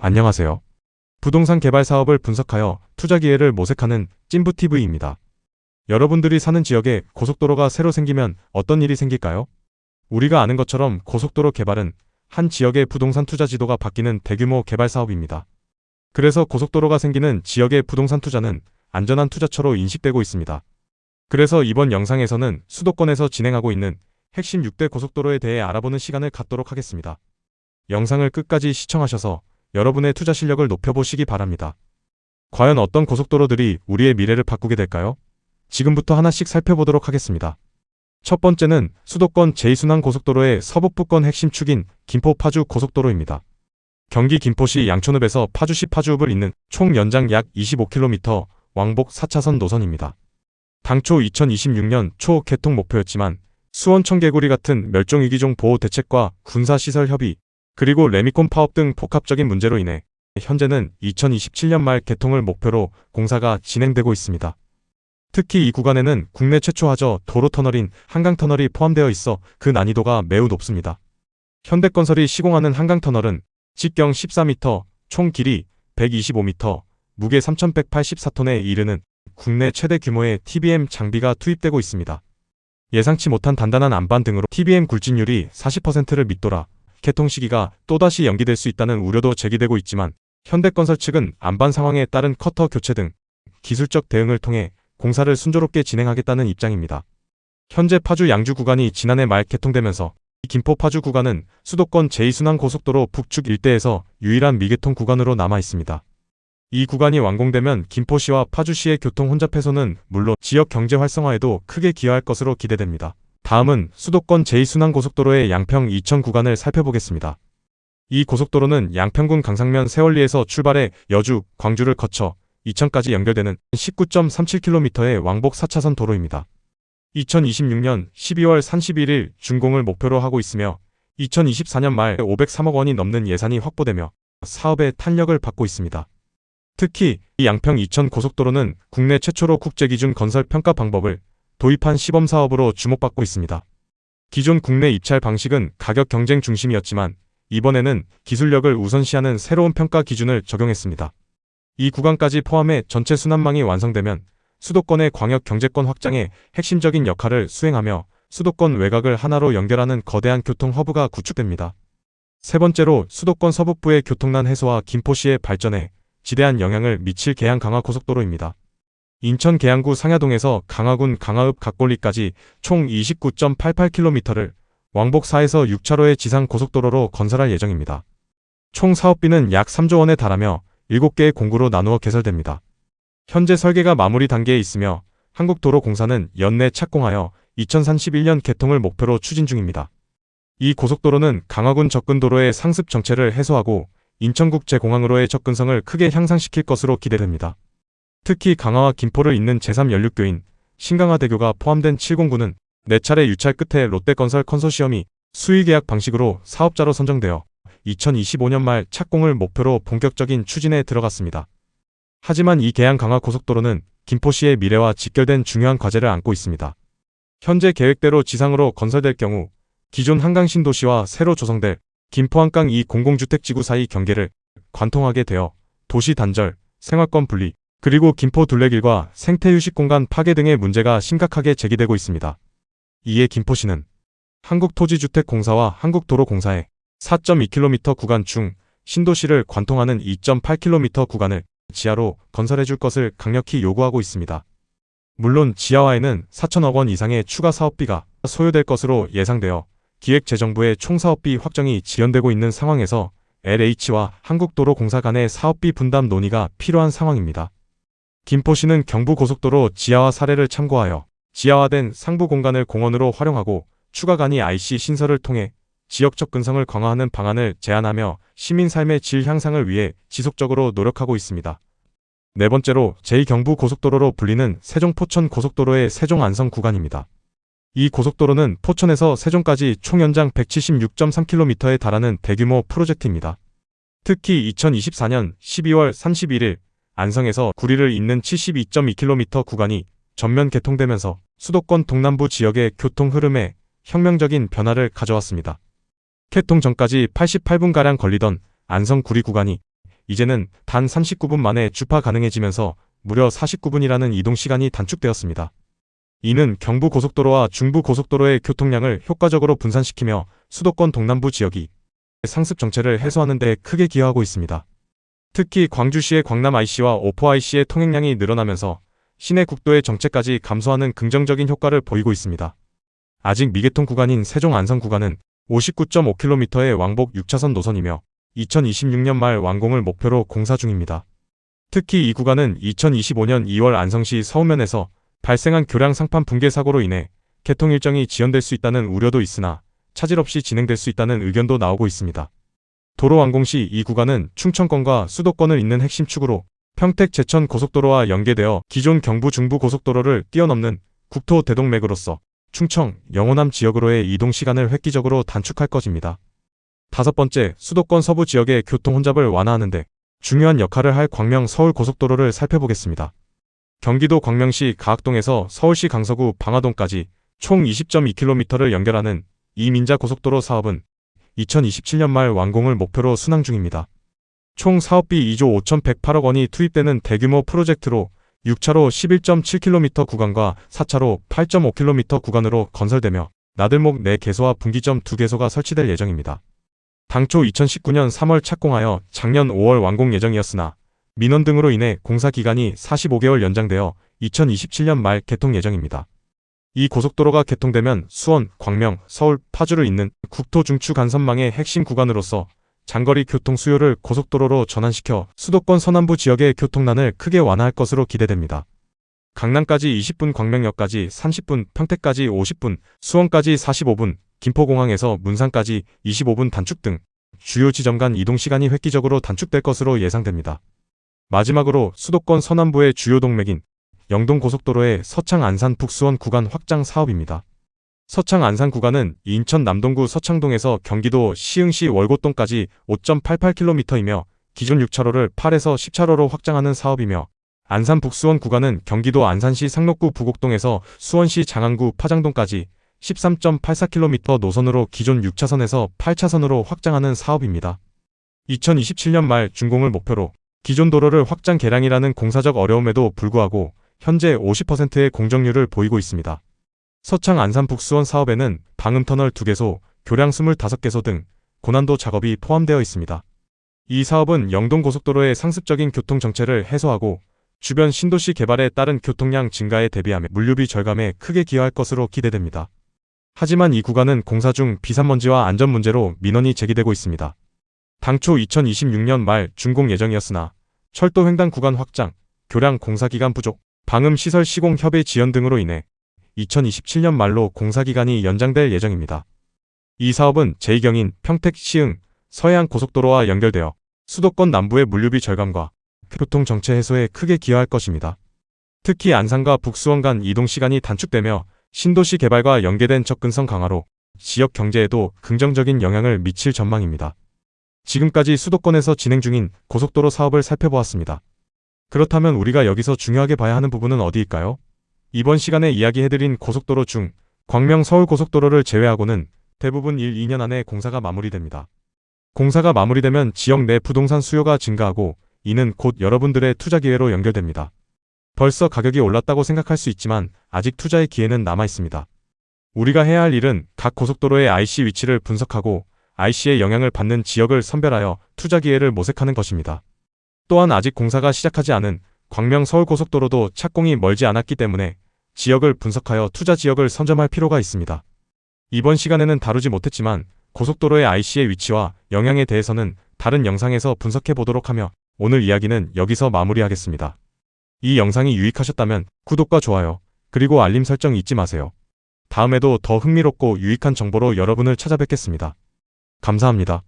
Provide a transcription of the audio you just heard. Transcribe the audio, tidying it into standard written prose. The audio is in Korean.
안녕하세요. 부동산 개발 사업을 분석하여 투자 기회를 모색하는 찐부TV입니다. 여러분들이 사는 지역에 고속도로가 새로 생기면 어떤 일이 생길까요? 우리가 아는 것처럼 고속도로 개발은 한 지역의 부동산 투자 지도가 바뀌는 대규모 개발 사업입니다. 그래서 고속도로가 생기는 지역의 부동산 투자는 안전한 투자처로 인식되고 있습니다. 그래서 이번 영상에서는 수도권에서 진행하고 있는 핵심 6대 고속도로에 대해 알아보는 시간을 갖도록 하겠습니다. 영상을 끝까지 시청하셔서 여러분의 투자 실력을 높여보시기 바랍니다. 과연 어떤 고속도로들이 우리의 미래를 바꾸게 될까요? 지금부터 하나씩 살펴보도록 하겠습니다. 첫 번째는 수도권 제2순환 고속도로의 서북부권 핵심 축인 김포-파주 고속도로입니다. 경기 김포시 양촌읍에서 파주시 파주읍을 잇는 총 연장 약 25km 왕복 4차선 노선입니다. 당초 2026년 초 개통 목표였지만 수원 청개구리 같은 멸종위기종 보호 대책과 군사시설 협의, 그리고 레미콘 파업 등 복합적인 문제로 인해 현재는 2027년 말 개통을 목표로 공사가 진행되고 있습니다. 특히 이 구간에는 국내 최초 하저 도로터널인 한강터널이 포함되어 있어 그 난이도가 매우 높습니다. 현대건설이 시공하는 한강터널은 직경 14m, 총 길이 125m, 무게 3,184톤에 이르는 국내 최대 규모의 TBM 장비가 투입되고 있습니다. 예상치 못한 단단한 안반 등으로 TBM 굴진율이 40%를 밑돌아 개통 시기가 또다시 연기될 수 있다는 우려도 제기되고 있지만 현대건설 측은 안반 상황에 따른 커터 교체 등 기술적 대응을 통해 공사를 순조롭게 진행하겠다는 입장입니다. 현재 파주 양주 구간이 지난해 말 개통되면서 김포 파주 구간은 수도권 제2순환 고속도로 북측 일대에서 유일한 미개통 구간으로 남아 있습니다. 이 구간이 완공되면 김포시와 파주시의 교통 혼잡 해소는 물론 지역 경제 활성화에도 크게 기여할 것으로 기대됩니다. 다음은 수도권 제2순환 고속도로의 양평 이천 구간을 살펴보겠습니다. 이 고속도로는 양평군 강상면 세월리에서 출발해 여주, 광주를 거쳐 이천까지 연결되는 19.37km의 왕복 4차선 도로입니다. 2026년 12월 31일 준공을 목표로 하고 있으며 2024년 말 503억 원이 넘는 예산이 확보되며 사업의 탄력을 받고 있습니다. 특히 이 양평 이천 고속도로는 국내 최초로 국제기준 건설 평가 방법을 도입한 시범사업으로 주목받고 있습니다. 기존 국내 입찰 방식은 가격 경쟁 중심이었지만 이번에는 기술력을 우선시하는 새로운 평가 기준을 적용했습니다. 이 구간까지 포함해 전체 순환망이 완성되면 수도권의 광역 경제권 확장에 핵심적인 역할을 수행하며 수도권 외곽을 하나로 연결하는 거대한 교통 허브가 구축됩니다. 세 번째로 수도권 서북부의 교통난 해소와 김포시의 발전에 지대한 영향을 미칠 계양 강화 고속도로입니다. 인천 계양구 상야동에서 강화군 강화읍 각골리까지 총 29.88km를 왕복 4에서 6차로의 지상 고속도로로 건설할 예정입니다. 총 사업비는 약 3조 원에 달하며 7개의 공구로 나누어 개설됩니다. 현재 설계가 마무리 단계에 있으며 한국도로공사는 연내 착공하여 2031년 개통을 목표로 추진 중입니다. 이 고속도로는 강화군 접근도로의 상습 정체를 해소하고 인천국제공항으로의 접근성을 크게 향상시킬 것으로 기대됩니다. 특히 강화와 김포를 잇는 제3연륙교인 신강화대교가 포함된 7공구는 4차례 유찰 끝에 롯데건설 컨소시엄이 수의계약 방식으로 사업자로 선정되어 2025년 말 착공을 목표로 본격적인 추진에 들어갔습니다. 하지만 이 계양 강화 고속도로는 김포시의 미래와 직결된 중요한 과제를 안고 있습니다. 현재 계획대로 지상으로 건설될 경우 기존 한강신도시와 새로 조성될 김포한강 2 공공주택지구 사이 경계를 관통하게 되어 도시 단절, 생활권 분리, 그리고 김포 둘레길과 생태휴식 공간 파괴 등의 문제가 심각하게 제기되고 있습니다. 이에 김포시는 한국토지주택공사와 한국도로공사의 4.2km 구간 중 신도시를 관통하는 2.8km 구간을 지하로 건설해줄 것을 강력히 요구하고 있습니다. 물론 지하화에는 4천억 원 이상의 추가 사업비가 소요될 것으로 예상되어 기획재정부의 총사업비 확정이 지연되고 있는 상황에서 LH와 한국도로공사 간의 사업비 분담 논의가 필요한 상황입니다. 김포시는 경부고속도로 지하화 사례를 참고하여 지하화된 상부 공간을 공원으로 활용하고 추가 간이 IC 신설을 통해 지역 접근성을 강화하는 방안을 제안하며 시민 삶의 질 향상을 위해 지속적으로 노력하고 있습니다. 네 번째로 제2경부고속도로로 불리는 세종-포천 고속도로의 세종-안성 구간입니다. 이 고속도로는 포천에서 세종까지 총 연장 176.3km에 달하는 대규모 프로젝트입니다. 특히 2024년 12월 31일 안성에서 구리를 잇는 72.2km 구간이 전면 개통되면서 수도권 동남부 지역의 교통 흐름에 혁명적인 변화를 가져왔습니다. 개통 전까지 88분가량 걸리던 안성 구리 구간이 이제는 단 39분 만에 주파 가능해지면서 무려 49분이라는 이동 시간이 단축되었습니다. 이는 경부고속도로와 중부고속도로의 교통량을 효과적으로 분산시키며 수도권 동남부 지역이 상습 정체를 해소하는 데 크게 기여하고 있습니다. 특히 광주시의 광남 IC와 오포 IC의 통행량이 늘어나면서 시내 국도의 정체까지 감소하는 긍정적인 효과를 보이고 있습니다. 아직 미개통 구간인 세종 안성 구간은 59.5km의 왕복 6차선 노선이며 2026년 말 완공을 목표로 공사 중입니다. 특히 이 구간은 2025년 2월 안성시 서우면에서 발생한 교량 상판 붕괴 사고로 인해 개통 일정이 지연될 수 있다는 우려도 있으나 차질 없이 진행될 수 있다는 의견도 나오고 있습니다. 도로 완공 시 이 구간은 충청권과 수도권을 잇는 핵심 축으로 평택 제천 고속도로와 연계되어 기존 경부 중부 고속도로를 뛰어넘는 국토 대동맥으로서 충청, 영호남 지역으로의 이동 시간을 획기적으로 단축할 것입니다. 다섯 번째, 수도권 서부 지역의 교통 혼잡을 완화하는 데 중요한 역할을 할 광명 서울 고속도로를 살펴보겠습니다. 경기도 광명시 가학동에서 서울시 강서구 방화동까지 총 20.2km를 연결하는 이 민자 고속도로 사업은 2027년 말 완공을 목표로 순항 중입니다. 총 사업비 2조 5,108억 원이 투입되는 대규모 프로젝트로 6차로 11.7km 구간과 4차로 8.5km 구간으로 건설되며 나들목 4개소와 분기점 2개소가 설치될 예정입니다. 당초 2019년 3월 착공하여 작년 5월 완공 예정이었으나 민원 등으로 인해 공사 기간이 45개월 연장되어 2027년 말 개통 예정입니다. 이 고속도로가 개통되면 수원, 광명, 서울, 파주를 잇는 국토 중추 간선망의 핵심 구간으로서 장거리 교통 수요를 고속도로로 전환시켜 수도권 서남부 지역의 교통난을 크게 완화할 것으로 기대됩니다. 강남까지 20분, 광명역까지 30분, 평택까지 50분, 수원까지 45분, 김포공항에서 문산까지 25분 단축 등 주요 지점 간 이동 시간이 획기적으로 단축될 것으로 예상됩니다. 마지막으로 수도권 서남부의 주요 동맥인 영동고속도로의 서창 안산 북수원 구간 확장 사업입니다. 서창 안산 구간은 인천 남동구 서창동에서 경기도 시흥시 월곶동까지 5.88km이며 기존 6차로를 8에서 10차로로 확장하는 사업이며 안산 북수원 구간은 경기도 안산시 상록구 부곡동에서 수원시 장안구 파장동까지 13.84km 노선으로 기존 6차선에서 8차선으로 확장하는 사업입니다. 2027년 말 준공을 목표로 기존 도로를 확장 개량이라는 공사적 어려움에도 불구하고 현재 50%의 공정률을 보이고 있습니다. 서창 안산 북수원 사업에는 방음터널 2개소, 교량 25개소 등 고난도 작업이 포함되어 있습니다. 이 사업은 영동고속도로의 상습적인 교통 정체를 해소하고 주변 신도시 개발에 따른 교통량 증가에 대비하며 물류비 절감에 크게 기여할 것으로 기대됩니다. 하지만 이 구간은 공사 중 비산먼지와 안전 문제로 민원이 제기되고 있습니다. 당초 2026년 말 준공 예정이었으나 철도 횡단 구간 확장, 교량 공사 기간 부족, 방음 시설 시공 협의 지연 등으로 인해 2027년 말로 공사 기간이 연장될 예정입니다. 이 사업은 제2경인 평택 시흥 서해안 고속도로와 연결되어 수도권 남부의 물류비 절감과 교통 정체 해소에 크게 기여할 것입니다. 특히 안산과 북수원 간 이동 시간이 단축되며 신도시 개발과 연계된 접근성 강화로 지역 경제에도 긍정적인 영향을 미칠 전망입니다. 지금까지 수도권에서 진행 중인 고속도로 사업을 살펴보았습니다. 그렇다면 우리가 여기서 중요하게 봐야 하는 부분은 어디일까요? 이번 시간에 이야기해드린 고속도로 중 광명 서울 고속도로를 제외하고는 대부분 1-2년 안에 공사가 마무리됩니다. 공사가 마무리되면 지역 내 부동산 수요가 증가하고 이는 곧 여러분들의 투자 기회로 연결됩니다. 벌써 가격이 올랐다고 생각할 수 있지만 아직 투자의 기회는 남아 있습니다. 우리가 해야 할 일은 각 고속도로의 IC 위치를 분석하고 IC의 영향을 받는 지역을 선별하여 투자 기회를 모색하는 것입니다. 또한 아직 공사가 시작하지 않은 광명 서울 고속도로도 착공이 멀지 않았기 때문에 지역을 분석하여 투자 지역을 선점할 필요가 있습니다. 이번 시간에는 다루지 못했지만 고속도로의 IC의 위치와 영향에 대해서는 다른 영상에서 분석해 보도록 하며 오늘 이야기는 여기서 마무리하겠습니다. 이 영상이 유익하셨다면 구독과 좋아요, 그리고 알림 설정 잊지 마세요. 다음에도 더 흥미롭고 유익한 정보로 여러분을 찾아뵙겠습니다. 감사합니다.